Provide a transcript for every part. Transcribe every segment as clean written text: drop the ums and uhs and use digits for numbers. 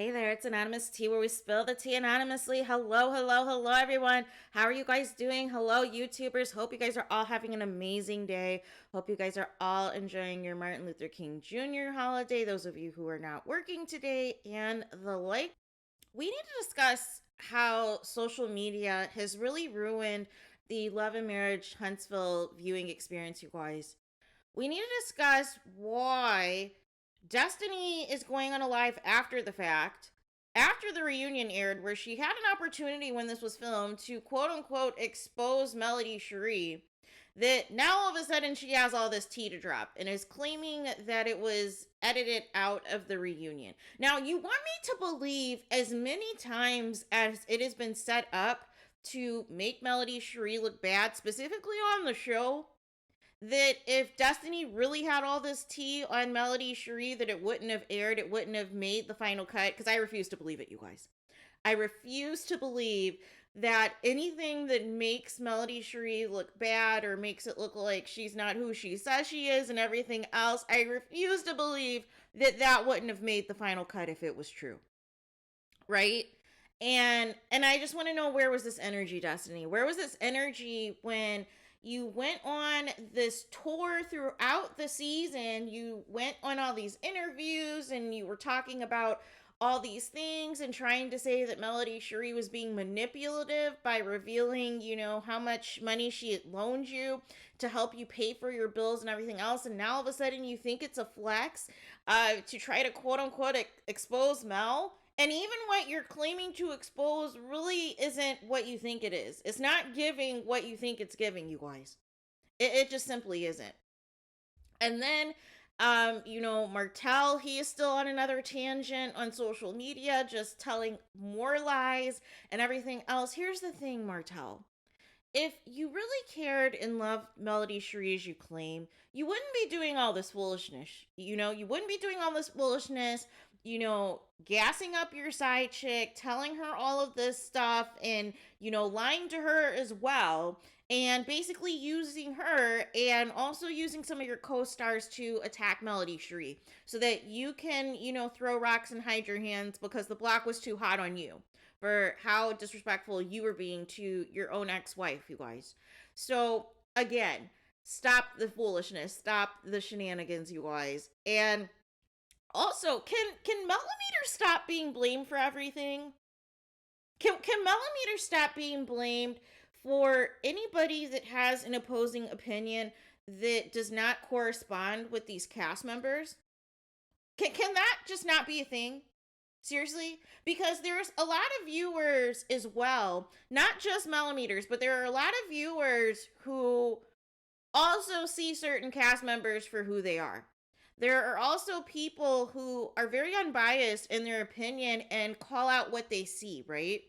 Hey there, it's Anonymous Tea, where we spill the tea anonymously. Hello, hello, hello, everyone. How are you guys doing? Hello, YouTubers. Hope you guys are all having an amazing day. Hope you guys are all enjoying your Martin Luther King Jr. holiday. Those of you who are not working today and the like. We need to discuss how social media has really ruined the Love and Marriage Huntsville viewing experience, you guys. We need to discuss why Destiny is going on a live after the fact, after the reunion aired, where she had an opportunity when this was filmed to quote unquote expose Melody Cherie. That now all of a sudden she has all this tea to drop and is claiming that it was edited out of the reunion. Now, you want me to believe as many times as it has been set up to make Melody Cherie look bad, specifically on the show, that if Destiny really had all this tea on Melody Cherie, that it wouldn't have aired, it wouldn't have made the final cut, because I refuse to believe it, you guys. I refuse to believe that anything that makes Melody Cherie look bad or makes it look like she's not who she says she is and everything else, I refuse to believe that that wouldn't have made the final cut if it was true. Right? And I just want to know, where was this energy, Destiny? Where was this energy when you went on this tour throughout the season? You went on all these interviews and you were talking about all these things and trying to say that Melody Cherie was being manipulative by revealing, how much money she had loaned you to help you pay for your bills and everything else. And now all of a sudden you think it's a flex to try to quote unquote expose Mel. And even what you're claiming to expose really isn't what you think it is. It's not giving what you think it's giving, you guys. It just simply isn't. And then, Martell, he is still on another tangent on social media, just telling more lies and everything else. Here's the thing, Martell. If you really cared and loved Melody Cherie as you claim, you wouldn't be doing all this foolishness. You wouldn't be doing all this foolishness, gassing up your side chick, telling her all of this stuff, and, lying to her as well, and basically using her and also using some of your co-stars to attack Melody Cherie so that you can, throw rocks and hide your hands because the block was too hot on you for how disrespectful you were being to your own ex-wife, you guys. So, again, stop the foolishness, stop the shenanigans, you guys. And also, can Millimeter stop being blamed for everything? Can Millimeter stop being blamed for anybody that has an opposing opinion that does not correspond with these cast members? Can that just not be a thing? Seriously? Because there's a lot of viewers as well, not just Millimeters, but there are a lot of viewers who also see certain cast members for who they are. There are also people who are very unbiased in their opinion and call out what they see, right?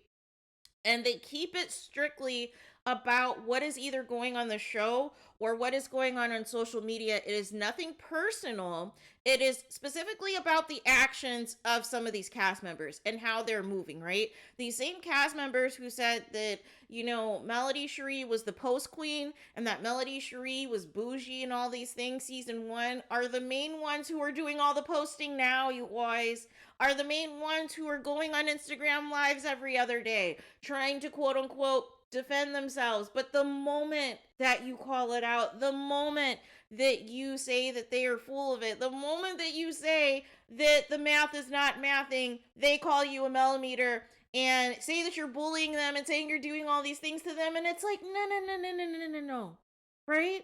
And they keep it strictly about what is either going on the show or what is going on social media. It is nothing personal. It is specifically about the actions of some of these cast members and how they're moving, right? These same cast members who said that, Melody Cherie was the post queen and that Melody Cherie was bougie and all these things season one are the main ones who are doing all the posting now, you guys. Are the main ones who are going on Instagram lives every other day, trying to quote unquote defend themselves. But the moment that you call it out, the moment that you say that they are full of it, the moment that you say that the math is not mathing, they call you a millimeter and say that you're bullying them and saying you're doing all these things to them. And it's like, no. Right?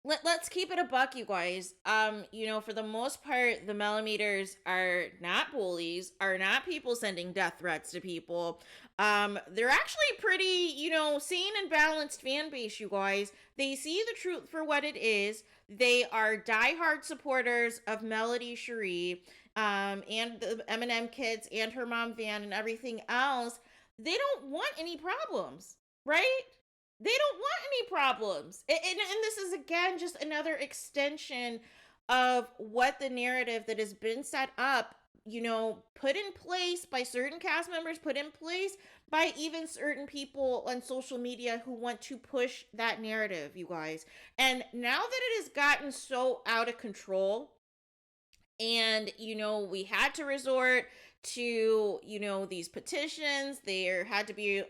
Let's keep it a buck, you guys. For the most part, the millimeters are not bullies, are not people sending death threats to people. They're actually pretty, sane and balanced fan base, you guys. They see the truth for what it is. They are diehard supporters of Melody Cherie, and the Eminem kids and her mom Van and everything else. They don't want any problems, right? They don't want any problems. And this is, again, just another extension of what the narrative that has been set up, put in place by certain cast members, put in place by even certain people on social media who want to push that narrative, you guys. And now that it has gotten so out of control, And, we had to resort to, these petitions. There had to be,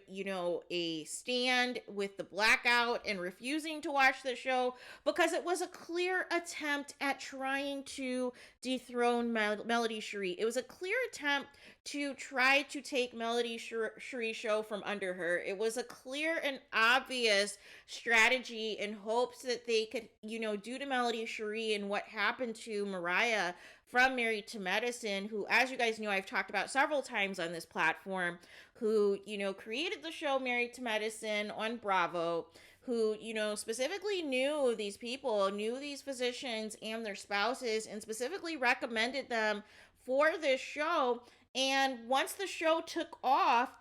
a stand with the blackout and refusing to watch the show because it was a clear attempt at trying to dethrone Melody Cherie. It was a clear attempt to try to take Melody Cherie show from under her. It was a clear and obvious strategy in hopes that they could, do to Melody Cherie and what happened to Mariah from Married to Medicine, who, as you guys know, I've talked about several times on this platform, who, created the show Married to Medicine on Bravo, who, specifically knew these people, knew these physicians and their spouses, and specifically recommended them for this show. And once the show took off,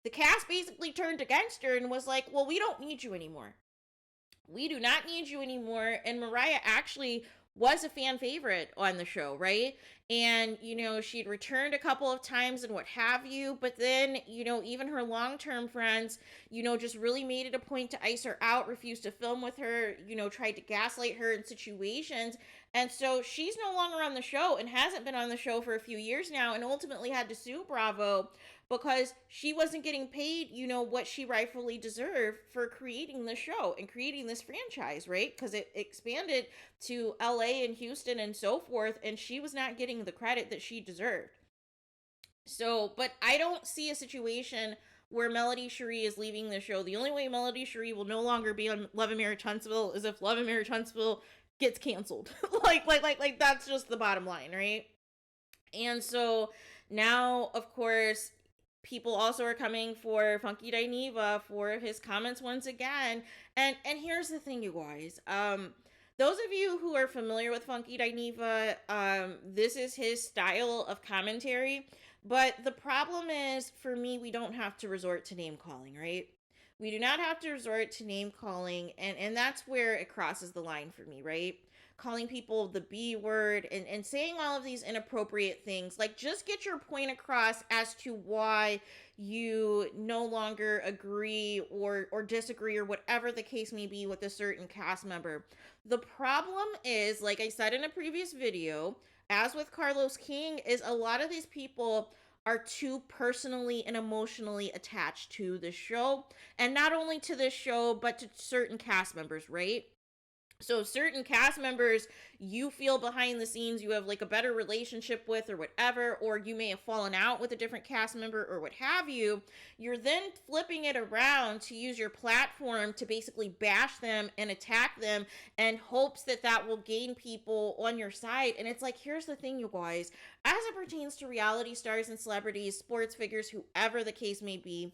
the cast basically turned against her and was like, well, we don't need you anymore. We do not need you anymore. And Mariah actually was a fan favorite on the show, right? And, she'd returned a couple of times and what have you, but then, even her long-term friends, just really made it a point to ice her out, refused to film with her, tried to gaslight her in situations. And so she's no longer on the show and hasn't been on the show for a few years now, and ultimately had to sue Bravo because she wasn't getting paid, what she rightfully deserved for creating the show and creating this franchise, right? Because it expanded to LA and Houston and so forth, and she was not getting the credit that she deserved. So, but I don't see a situation where Melody Cherie is leaving the show. The only way Melody Cherie will no longer be on Love and Marriage Huntsville is if Love and Marriage Huntsville gets canceled. like that's just the bottom line, right? And so now, of course, people also are coming for Funky Dineva for his comments once again. And here's the thing, you guys. Those of you who are familiar with Funky Dineva, this is his style of commentary. But the problem is, for me, we don't have to resort to name calling, right? We do not have to resort to name calling, and that's where it crosses the line for me, right? Calling people the B word and saying all of these inappropriate things. Like, just get your point across as to why you no longer agree or disagree or whatever the case may be with a certain cast member. The problem is, like I said in a previous video, as with Carlos King, is a lot of these people are too personally and emotionally attached to the show, and not only to this show but to certain cast members, right? So certain cast members you feel behind the scenes you have like a better relationship with or whatever, or you may have fallen out with a different cast member or what have you, you're then flipping it around to use your platform to basically bash them and attack them in hopes that that will gain people on your side. And it's like, here's the thing, you guys, as it pertains to reality stars and celebrities, sports figures, whoever the case may be,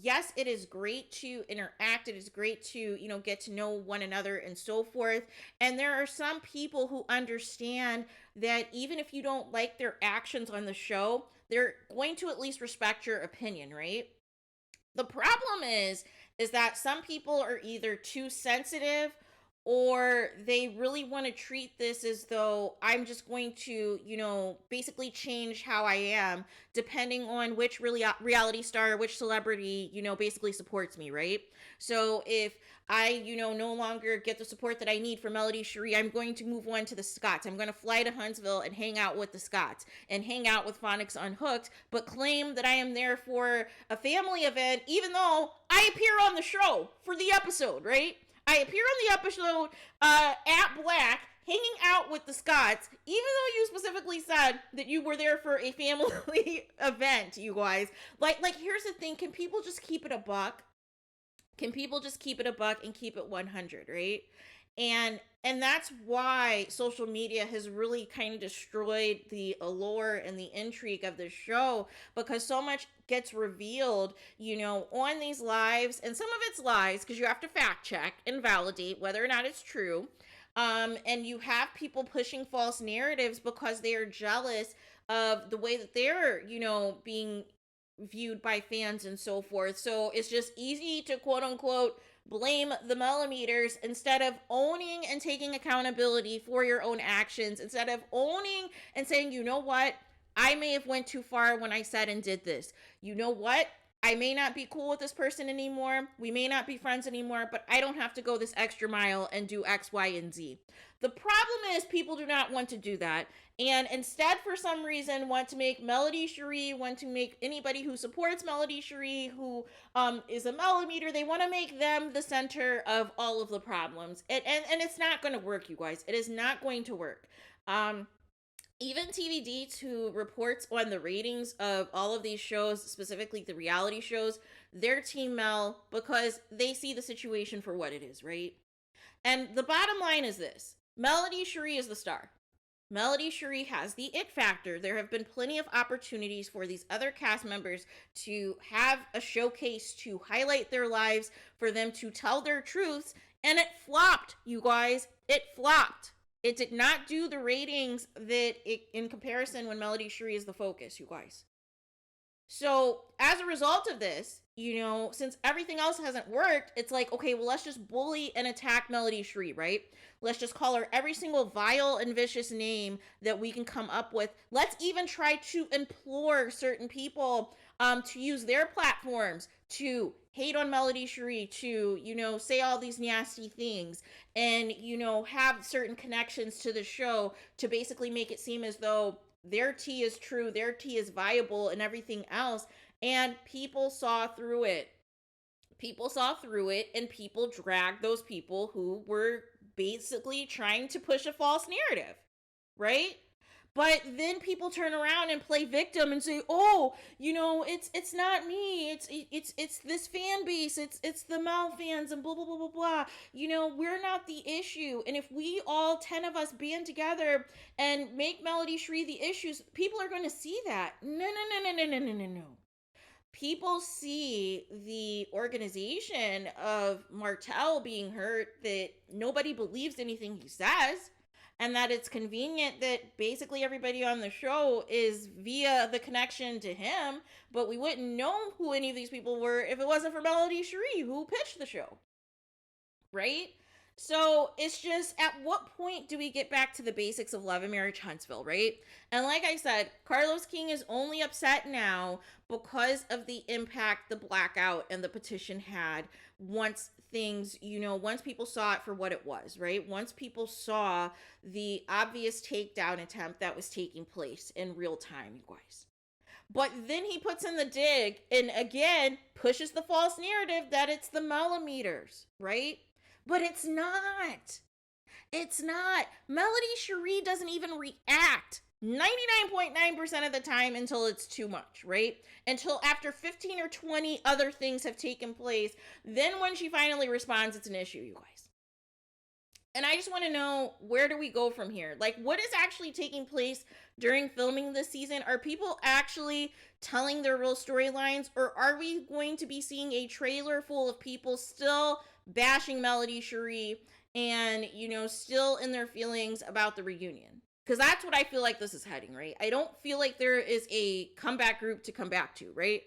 yes, it is great to interact. It is great to, get to know one another and so forth. And there are some people who understand that even if you don't like their actions on the show, they're going to at least respect your opinion, right? The problem is that some people are either too sensitive or they really want to treat this as though I'm just going to, basically change how I am depending on which reality star, which celebrity, basically supports me, right? So if I, no longer get the support that I need from Melody Cherie, I'm going to move on to the Scotts. I'm going to fly to Huntsville and hang out with the Scotts and hang out with Phonics Unhooked, but claim that I am there for a family event, even though I appear on the show for the episode, right? I appear on the episode at Black, hanging out with the Scotts, even though you specifically said that you were there for a family event, you guys. Like, here's the thing. Can people just keep it a buck? Can people just keep it a buck and keep it 100, right? And that's why social media has really kind of destroyed the allure and the intrigue of the show, because so much gets revealed, on these lives, and some of it's lies because you have to fact check and validate whether or not it's true. And you have people pushing false narratives because they are jealous of the way that they're, being viewed by fans and so forth. So it's just easy to quote unquote blame the millimeters instead of owning and taking accountability for your own actions, instead of owning and saying, you know what, I may have went too far when I said and did this. You know what, I may not be cool with this person anymore. We may not be friends anymore, but I don't have to go this extra mile and do X, Y, and Z. The problem is people do not want to do that. And instead, for some reason, want to make Melody Cherie, want to make anybody who supports Melody Cherie, who is a millimeter, they want to make them the center of all of the problems. And it's not going to work, you guys. It is not going to work. Even TV Deets, who reports on the ratings of all of these shows, specifically the reality shows, they're Team Mel because they see the situation for what it is, right? And the bottom line is this: Melody Cherie is the star. Melody Cherie has the it factor. There have been plenty of opportunities for these other cast members to have a showcase to highlight their lives, for them to tell their truths, and it flopped, you guys. It flopped. It did not do the ratings that it, in comparison, when Melody Cherie is the focus, you guys. So as a result of this, since everything else hasn't worked, it's like, okay, well, let's just bully and attack Melody Cherie, right? Let's just call her every single vile and vicious name that we can come up with. Let's even try to implore certain people to use their platforms to hate on Melody Cherie, to, say all these nasty things, and, have certain connections to the show to basically make it seem as though their tea is true, their tea is viable, and everything else. And people saw through it. People saw through it, and people dragged those people who were basically trying to push a false narrative, right? But then people turn around and play victim and say, "Oh, it's not me. It's this fan base. It's the Mel fans and blah blah blah blah blah. We're not the issue. And if we all 10 of us band together and make Melody Cherie the issues, people are going to see that. No, no, no, no, no, no, no, no, no. People see the organization of Martell being hurt, that nobody believes anything he says, and that it's convenient that basically everybody on the show is via the connection to him, but we wouldn't know who any of these people were if it wasn't for Melody Cherie, who pitched the show, right? So it's just, at what point do we get back to the basics of Love and Marriage Huntsville, right? And like I said, Carlos King is only upset now because of the impact the blackout and the petition had once things, once people saw it for what it was, right? Once people saw the obvious takedown attempt that was taking place in real time, you guys. But then he puts in the dig and again pushes the false narrative that it's the millimeters, right? But it's not. It's not. Melody Cherie doesn't even react 99.9% of the time until it's too much, right? Until after 15 or 20 other things have taken place. Then when she finally responds, it's an issue, you guys. And I just want to know, where do we go from here? Like, what is actually taking place during filming this season? Are people actually telling their real storylines? Or are we going to be seeing a trailer full of people still bashing Melody Cherie and, still in their feelings about the reunion? Because that's what I feel like this is heading, right? I don't feel like there is a comeback group to come back to, right?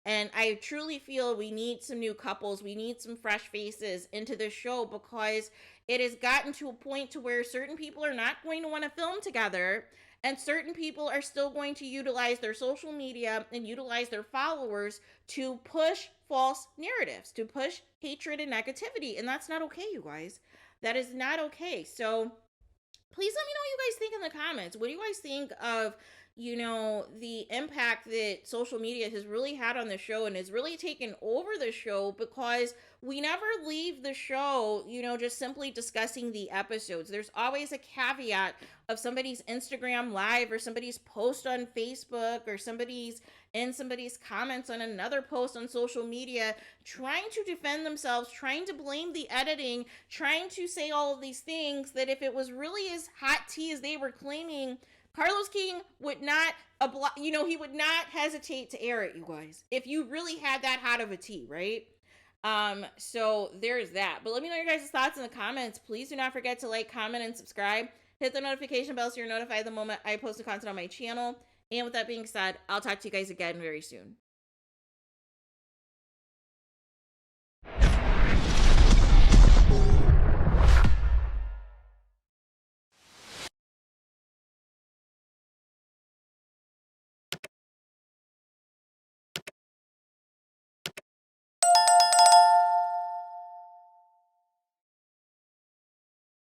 And I truly feel we need some new couples. We need some fresh faces into this show, because it has gotten to a point to where certain people are not going to want to film together, and certain people are still going to utilize their social media and utilize their followers to push false narratives, to push hatred and negativity. And that's not okay, you guys. That is not okay. So please let me know what you guys think in the comments. What do you guys think of, the impact that social media has really had on the show and has really taken over the show? Because we never leave the show, just simply discussing the episodes. There's always a caveat of somebody's Instagram live, or somebody's post on Facebook, or somebody's comments on another post on social media, trying to defend themselves, trying to blame the editing, trying to say all of these things, that if it was really as hot tea as they were claiming, Carlos King would not, he would not hesitate to air it, you guys, if you really had that hot of a tea, right? So there's that. But let me know your guys' thoughts in the comments. Please do not forget to like, comment, and subscribe. Hit the notification bell so you're notified the moment I post the content on my channel. And with that being said, I'll talk to you guys again very soon.